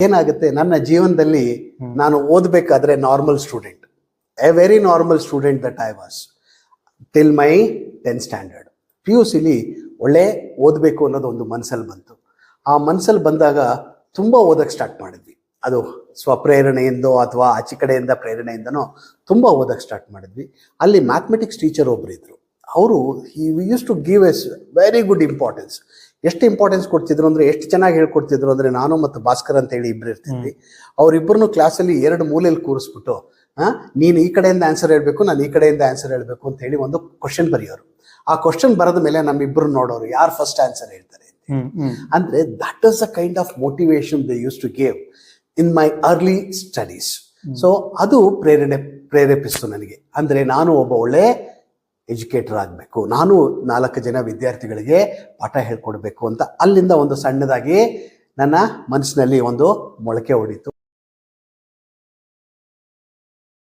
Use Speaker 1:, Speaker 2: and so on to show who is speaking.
Speaker 1: ಏನಾಗುತ್ತೆ, ನನ್ನ ಜೀವನದಲ್ಲಿ ನಾನು ಓದಬೇಕಾದ್ರೆ normal student, a very normal student that I was till my 10th standard. PUCಲಿ ಒಳ್ಳೆ ಓದಬೇಕು ಅನ್ನೋದು ಒಂದು ಮನಸ್ಸಲ್ಲಿ ಬಂತು. ಆ ಮನಸ್ಸಲ್ಲಿ ಬಂದಾಗ ತುಂಬ ಓದಕ್ಕೆ ಸ್ಟಾರ್ಟ್ ಮಾಡಿದ್ವಿ. ಅದು ಸ್ವಪ್ರೇರಣೆಯಿಂದೋ ಅಥವಾ ಆಚೆ ಕಡೆಯಿಂದ ಪ್ರೇರಣೆಯಿಂದನೋ ತುಂಬ ಓದಕ್ಕೆ ಸ್ಟಾರ್ಟ್ ಮಾಡಿದ್ವಿ. ಅಲ್ಲಿ ಮ್ಯಾಥಮೆಟಿಕ್ಸ್ ಟೀಚರ್ ಒಬ್ರು ಇದ್ರು. ಅವರು use to give us very good importance. ಎಷ್ಟು ಇಂಪಾರ್ಟೆನ್ಸ್ ಕೊಡ್ತಿದ್ರು ಅಂದರೆ, ಎಷ್ಟು ಚೆನ್ನಾಗಿ ಹೇಳ್ಕೊಡ್ತಿದ್ರು ಅಂದರೆ, ನಾನು ಮತ್ತು ಭಾಸ್ಕರ್ ಅಂತ ಹೇಳಿ ಇಬ್ಬರು ಇರ್ತಿದ್ವಿ. ಅವರಿಬ್ಬರನ್ನು ಕ್ಲಾಸಲ್ಲಿ 2 ಮೂಲೆಯಲ್ಲಿ ಕೂರಿಸ್ಬಿಟ್ಟು, ನೀನು ಈ ಕಡೆಯಿಂದ ಆನ್ಸರ್ ಹೇಳಬೇಕು, ನಾನು ಈ ಕಡೆಯಿಂದ ಆನ್ಸರ್ ಹೇಳಬೇಕು ಅಂತ ಹೇಳಿ ಒಂದು ಕ್ವಶನ್ ಬರೆಯೋರು. ಆ ಕ್ವಶನ್ ಬರೆದ ಮೇಲೆ ನಮ್ಮಿಬ್ಬರು ನೋಡೋರು ಯಾರು ಫಸ್ಟ್ ಆನ್ಸರ್ ಹೇಳ್ತಾರೆ ಅಂದರೆ, that is a kind of motivation they use to give in my early studies. So ಅದು ಪ್ರೇರೇಪಿಸ್ತು ನನಗೆ. ಅಂದರೆ ನಾನು ಒಬ್ಬ ಒಳ್ಳೆ ಎಜುಕೇಟರ್ ಆಗಬೇಕು, ನಾನು 4 ಜನ ವಿದ್ಯಾರ್ಥಿಗಳಿಗೆ ಪಾಠ ಹೇಳ್ಕೊಡ್ಬೇಕು ಅಂತ ಅಲ್ಲಿಂದ ಒಂದು ಸಣ್ಣದಾಗಿ ನನ್ನ ಮನಸ್ಸಿನಲ್ಲಿ ಒಂದು ಮೊಳಕೆ ಹೊಡಿತು.